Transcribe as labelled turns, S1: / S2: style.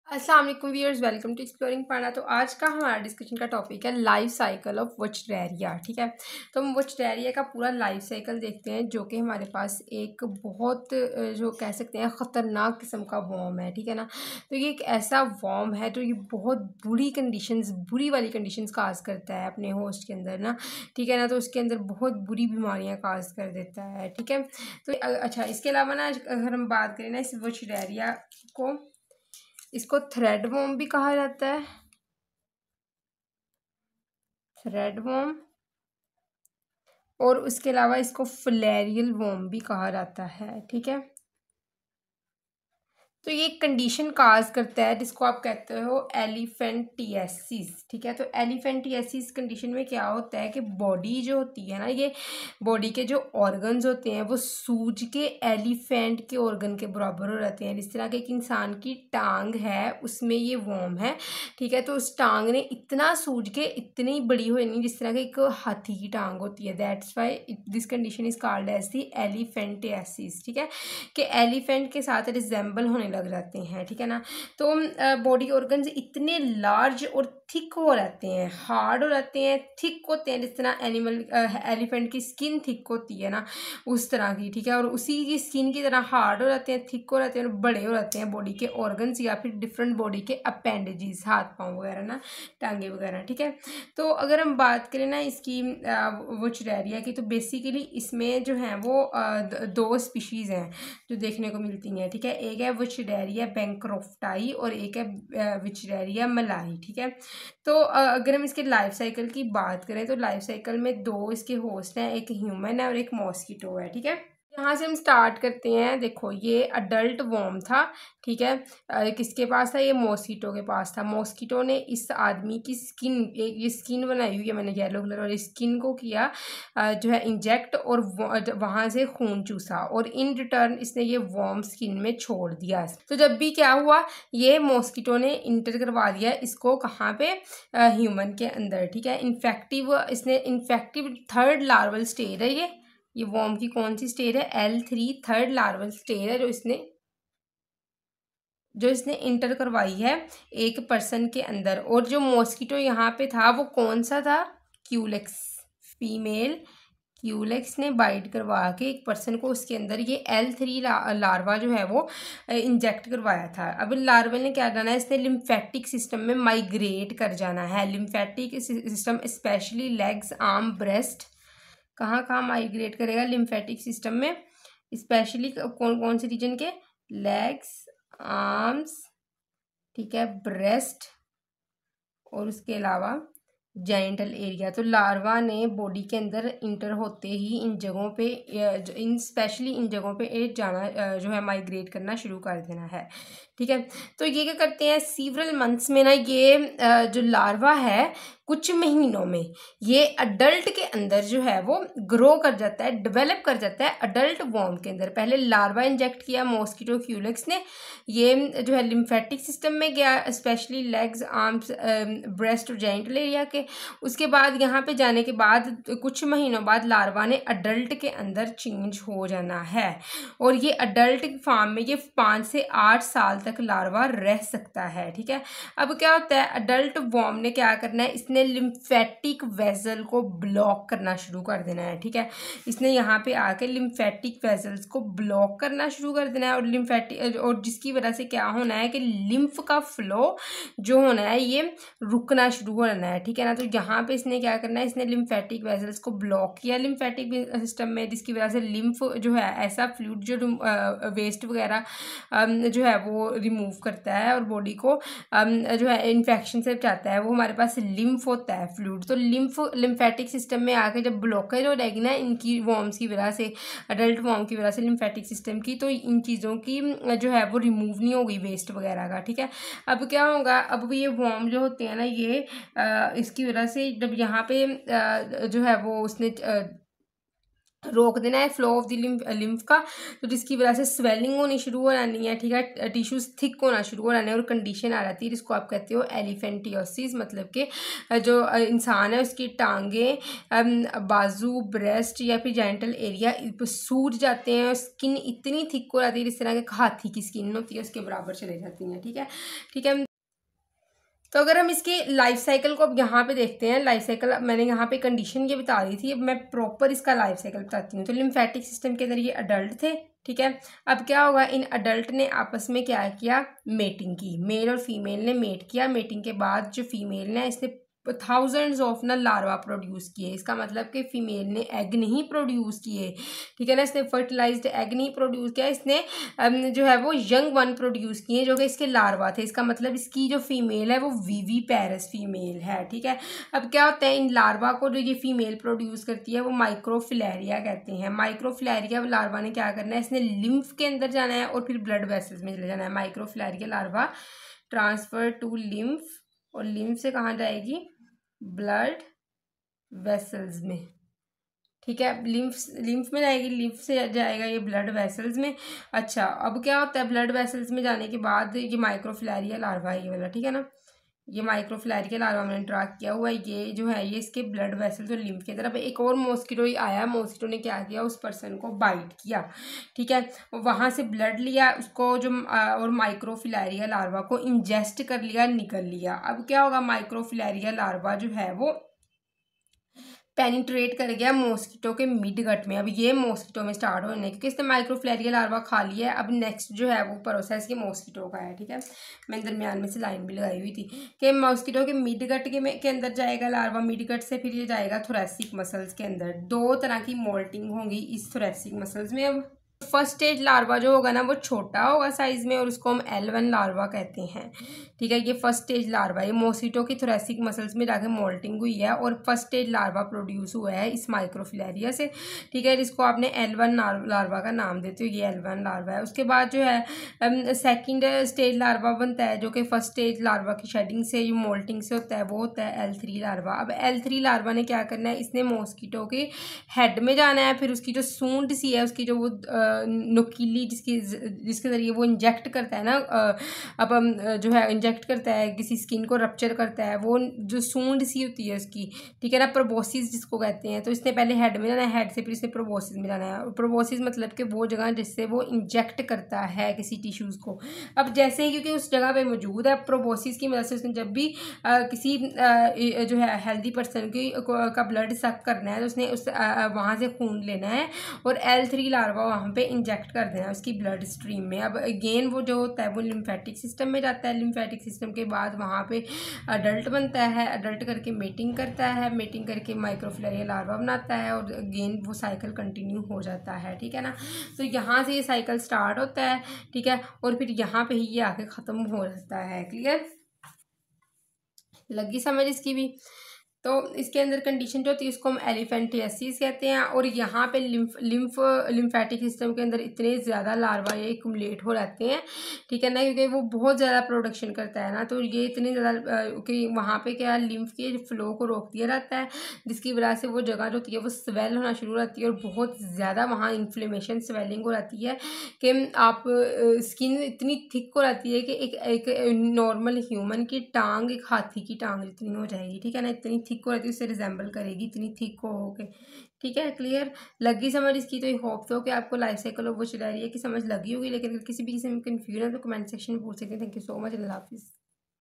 S1: अस्सलाम वालेकुम viewers, welcome to exploring पाना। तो आज का हमारा डिस्कशन का टॉपिक है लाइफ साइकिल ऑफ वुचरेरिया। ठीक है, तो हम वुचरेरिया का पूरा लाइफ साइकिल देखते हैं, जो कि हमारे पास एक बहुत जो कह सकते हैं ख़तरनाक किस्म का वॉर्म है। ठीक है ना, तो ये एक ऐसा वॉर्म है जो ये बहुत बुरी वाली कंडीशंस काज करता है अपने होस्ट के अंदर ना। ठीक है ना, तो उसके अंदर बहुत बुरी बीमारियाँ काज कर देता है। ठीक है, तो अच्छा, इसके अलावा ना अगर हम बात करें ना इस वुचरेरिया को, इसको थ्रेड वॉर्म भी कहा जाता है, थ्रेड वॉर्म, और उसके अलावा इसको फ्लेरियल वॉर्म भी कहा जाता है। ठीक है, तो ये कंडीशन काज करता है जिसको आप कहते हो एलिफेंटियासिस। ठीक है, तो एलिफेंटियासिस कंडीशन में क्या होता है कि बॉडी जो होती है ना, ये बॉडी के जो ऑर्गन्स होते हैं वो सूज के एलिफेंट के ऑर्गन के बराबर हो जाते हैं। जिस तरह के एक इंसान की टांग है उसमें ये वॉर्म है। ठीक है, तो उस टांग ने इतना सूज के इतनी बड़ी हो जानी जिस तरह की एक हाथी की टांग होती है। That's why this condition is called as the elephantiasis. ठीक है, कि एलिफेंट के साथ रिजेंबल होने लग जाते हैं। ठीक है ना, तो बॉडी ऑर्गन्स इतने लार्ज और थिक हो जाते हैं, हार्ड हो जाते हैं, थिक होते हैं, जिस तरह एलिफेंट की स्किन थिक होती है ना, उस तरह की। ठीक है, और उसी की स्किन की तरह हार्ड हो जाते हैं, थिक हो जाते हैं और बड़े हो जाते हैं बॉडी के ऑर्गन्स या फिर डिफरेंट बॉडी के अपेंडेजेस, हाथ पाँव वगैरह ना, टांगे वगैरह। ठीक है, तो अगर हम बात करें ना इसकी वुचरेरिया की, तो बेसिकली इसमें जो है वो दो स्पीशीज़ हैं जो देखने को मिलती हैं। ठीक है, एक है वुचरेरिया बैंक्रोफ्टाई और एक है वुचरेरिया मलाई। ठीक है, तो अगर हम इसके लाइफ साइकिल की बात करें तो लाइफ साइकिल में दो इसके होस्ट हैं, एक ह्यूमन है और एक मॉस्किटो है। ठीक है, यहाँ से हम स्टार्ट करते हैं। देखो, ये अडल्ट वॉर्म था। ठीक है, किसके पास था? ये मॉस्किटो के पास था। मॉस्किटो ने इस आदमी की स्किन, ये स्किन बनाई हुई है मैंने येलो कलर वाली स्किन को किया जो है इंजेक्ट, और वहाँ से खून चूसा और इन रिटर्न इसने ये वॉर्म स्किन में छोड़ दिया। तो जब भी क्या हुआ, ये मॉस्किटो ने इंटर करवा दिया इसको कहाँ पे? ह्यूमन के अंदर। ठीक है, इसने इन्फेक्टिव थर्ड लार्वल स्टेज है ये वॉर्म की कौन सी स्टेज है? L3 थर्ड लार्वल स्टेज है जो इसने इंटर करवाई है एक पर्सन के अंदर। और जो मॉस्किटो यहाँ पे था वो कौन सा था? क्यूलेक्स, फीमेल क्यूलेक्स ने बाइट करवा के एक पर्सन को उसके अंदर ये L3 लार्वा जो है वो इंजेक्ट करवाया था। अब लार्वा ने क्या करना है? इसने लिम्फेटिक सिस्टम में माइग्रेट कर जाना है। Lymphatic system specially legs, arm, breast, कहाँ कहाँ माइग्रेट करेगा लिम्फेटिक सिस्टम में? स्पेशली कौन कौन से रीजन के? लेग्स, आर्म्स, ठीक है, ब्रेस्ट, और उसके अलावा जेनिटल एरिया। तो लार्वा ने बॉडी के अंदर इंटर होते ही इन जगहों पे स्पेशली इन जगहों पे जाना जो है माइग्रेट करना शुरू कर देना है। ठीक है, तो ये क्या करते हैं? सीवरल मंथ्स में ना ये जो लार्वा है कुछ महीनों में ये अडल्ट के अंदर जो है वो ग्रो कर जाता है, डेवलप कर जाता है अडल्ट वॉर्म के अंदर। पहले लार्वा इंजेक्ट किया मॉस्किटो क्यूलेक्स ने, ये जो है लिम्फेटिक सिस्टम में गया, स्पेशली लेग्स, आर्म्स, ब्रेस्ट और जेनिटल एरिया के। उसके बाद यहाँ पे जाने के बाद कुछ महीनों बाद लार्वा ने अडल्ट के अंदर चेंज हो जाना है, और ये अडल्ट फार्म में ये 5 से 8 साल तक लार्वा रह सकता है। ठीक है, अब क्या होता है? अडल्ट वॉर्म ने क्या करना है? इसने लिम्फेटिक वेसल को ब्लॉक करना शुरू कर देना है। ठीक है, इसने यहाँ पे आके लिम्फेटिक वेसल्स को ब्लॉक करना शुरू कर देना है, और जिसकी वजह से क्या होना है कि लिम्फ का फ्लो जो होना है ये रुकना शुरू हो जाना है। ठीक है ना, तो यहाँ पे इसने क्या करना है? इसने लिम्फेटिक वेसल्स को ब्लॉक किया लिम्फेटिक सिस्टम में, जिसकी वजह से लिम्फ जो है ऐसा फ्लूइड जो वेस्ट वगैरह जो है वो रिमूव करता है और बॉडी को जो है इन्फेक्शन से बचाता है। वो हमारे पास लिम्फ होता है, फ्लूइड। तो लिम्फेटिक सिस्टम में आके जब ब्लॉकेज हो जाएगी ना इनकी वॉर्म्स की वजह से, अडल्ट वॉर्म की वजह से लिम्फेटिक सिस्टम की, तो इन चीज़ों की जो है वो रिमूव नहीं होगी, वेस्ट वगैरह का। ठीक है, अब क्या होगा? अब ये वॉर्म जो होते हैं ना ये इसकी वजह से जब यहाँ पे जो है वो उसने रोक देना है फ्लो ऑफ द लिम्फ का, तो जिसकी वजह से स्वेलिंग होनी शुरू हो जानी है, ठीक है, टिश्यूज थिक होना शुरू हो जाने और कंडीशन आ जाती है जिसको आप कहते हो एलिफेंटियोसिस, मतलब कि जो इंसान है उसकी टांगे, बाजू, ब्रेस्ट या फिर जेंटल एरिया सूज जाते हैं, स्किन इतनी थिक हो जाती है जिस तरह के हाथी की स्किन होती है उसके बराबर चले जाती हैं, ठीक है, ठीक है। तो अगर हम इसकी लाइफ साइकिल को अब यहाँ पे देखते हैं, लाइफ साइकिल मैंने यहाँ पे कंडीशन ये बता दी थी, अब मैं प्रॉपर इसका लाइफ साइकिल बताती हूँ। तो लिम्फेटिक सिस्टम के अंदर ये अडल्ट थे, ठीक है। अब क्या होगा, इन अडल्ट ने आपस में क्या किया, मेटिंग की, मेल और फीमेल ने मेट किया। मेटिंग के बाद जो फीमेल ने इसने थाउजेंड्स ऑफ ना लार्वा प्रोड्यूस किए, इसका मतलब कि फीमेल ने एग नहीं प्रोड्यूस किए, ठीक है ना, इसने फर्टिलाइज्ड एग नहीं प्रोड्यूस किया, इसने जो है वो यंग वन प्रोड्यूस किए जो कि इसके लार्वा थे। इसका मतलब इसकी जो फीमेल है वो विविपेरस फीमेल है, ठीक है। अब क्या होता है, इन लार्वा को जो ये फीमेल प्रोड्यूस करती है वो माइक्रोफिलेरिया कहते हैं। माइक्रोफिलेरिया लार्वा ने क्या करना है, इसने लिम्फ के अंदर जाना है और फिर ब्लड वेसल्स में चले जाना है। Microfilaria larva transfer to lymph, और लिम्फ से कहाँ जाएगी, ब्लड वेसल्स में, ठीक है, लिम्फ में जाएगी, लिम्फ से जाएगा ये ब्लड वेसल्स में। अच्छा, अब क्या होता है, ब्लड वेसल्स में जाने के बाद ये माइक्रोफिलेरिया लार्वा है ये वाला, ठीक है ना, ये माइक्रोफिलेरिया लार्वा मैंने ट्रैक किया हुआ है, ये जो है ये इसके ब्लड वेसल्स और लिम्फ की तरफ। एक और मॉस्किटो आया, मॉस्किटो ने क्या किया, उस पर्सन को बाइट किया, ठीक है, वहाँ से ब्लड लिया उसको जो और माइक्रोफिलेरिया लार्वा को इंजेस्ट कर लिया, निकल लिया। अब क्या होगा, माइक्रोफिलेरिया लार्वा जो है वो पेनिट्रेट कर गया मॉस्किटो के मिड गट में। अब ये मॉस्किटो में स्टार्ट होने, क्योंकि इसने माइक्रोफिलेरिया लार्वा खा लिया है। अब नेक्स्ट जो है वो प्रोसेस के मॉस्किटो का है, ठीक है, मैंने दरमियान में से लाइन भी लगाई हुई थी कि मॉस्किटो के मिड गट के अंदर जाएगा लार्वा, मिड गट से फिर ये जाएगा थोरेसिक मसल्स के अंदर। दो तरह की मोल्टिंग होंगी इस थोरेसिक मसल्स में। अब फर्स्ट स्टेज लार्वा जो होगा ना वो छोटा होगा साइज में और उसको हम L1 लार्वा कहते हैं, ठीक है, ये फर्स्ट स्टेज लार्वा, ये मॉस्किटो की थोरेसिक मसल्स में जाके मोल्टिंग हुई है और फर्स्ट स्टेज लार्वा प्रोड्यूस हुआ है इस माइक्रोफिलेरिया से, ठीक है, जिसको आपने L1 लार्वा का नाम देते हो, ये L1 लार्वा है। उसके बाद जो है सेकेंड स्टेज लार्वा बनता है जो कि फर्स्ट स्टेज लार्वा की शेडिंग से, जो मोल्टिंग से होता है, वो होता है L3 लार्वा। अब L3 लार्वा ने क्या करना है, इसने मॉस्किटो के हेड में जाना है, फिर उसकी जो सूंड सी है, उसकी जो वो नुकीली जिसके ज़रिए वो इंजेक्ट करता है ना, अब जो है इंजेक्ट करता है किसी स्किन को, रप्चर करता है, वो जो सूंड सी होती है उसकी, ठीक है ना, प्रोबोसिस जिसको कहते हैं। तो इसने पहले हेड में जाना है, हेड से फिर इसने प्रोबोसिस में जाना है। प्रोबोसिस मतलब कि वो जगह जिससे वो इंजेक्ट करता है किसी टिश्यूज़ को। अब जैसे ही क्योंकि उस जगह पे मौजूद है, प्रोबोसिस की मदद से उसने जब भी किसी जो है हेल्दी पर्सन का ब्लड सक करना है तो उसने उस वहाँ से खून लेना है और L3 लार्वा वहाँ पे इंजेक्ट कर देना है उसकी ब्लड स्ट्रीम में। अब अगेन वो जो होता है वो लिम्फेटिक सिस्टम में जाता है, लिम्फेटिक सिस्टम के बाद वहाँ पे अडल्ट बनता है, अडल्ट करके मेटिंग करता है, मेटिंग करके माइक्रोफिलेरिया लार्वा बनाता है और अगेन वो साइकिल कंटिन्यू हो जाता है, ठीक है ना। तो यहाँ से ये साइकिल स्टार्ट होता है, ठीक है, और फिर यहाँ पे ही ये आके ख़त्म हो जाता है। क्लियर, लगी समझ इसकी भी। तो इसके अंदर कंडीशन जो होती है उसको हम एलिफेंटियासिस कहते हैं और यहाँ पे लिम्फेटिक सिस्टम के अंदर इतने ज़्यादा लार्वा ये एक्युमुलेट हो जाते हैं, ठीक है ना, क्योंकि वो बहुत ज़्यादा प्रोडक्शन करता है ना, तो ये इतने ज़्यादा कि वहाँ पे क्या लिम्फ के फ्लो को रोक दिया जाता है, जिसकी वजह से वो जगह जो होती है वो स्वेल होना शुरू हो जाती है और बहुत ज़्यादा वहाँ इन्फ्लेमेशन स्वेलिंग हो जाती है कि आप स्किन इतनी थिक हो जाती है कि एक नॉर्मल ह्यूमन की टांग एक हाथी की टांग जितनी हो जाएगी, ठीक है ना, इतनी थिक हो रहती है, उससे रिजेंबल करेगी इतनी थिक हो के, ठीक है। क्लियर, लगी समझ इसकी। तो ये होप तो कि आपको life cycle of Bush diarrhoea की समझ लगी होगी, लेकिन किसी भी किस्म में कंफ्यूजन है तो कमेंट सेक्शन में पूछ सकते हैं। थैंक यू सो मच, अल्लाह हाफिज़।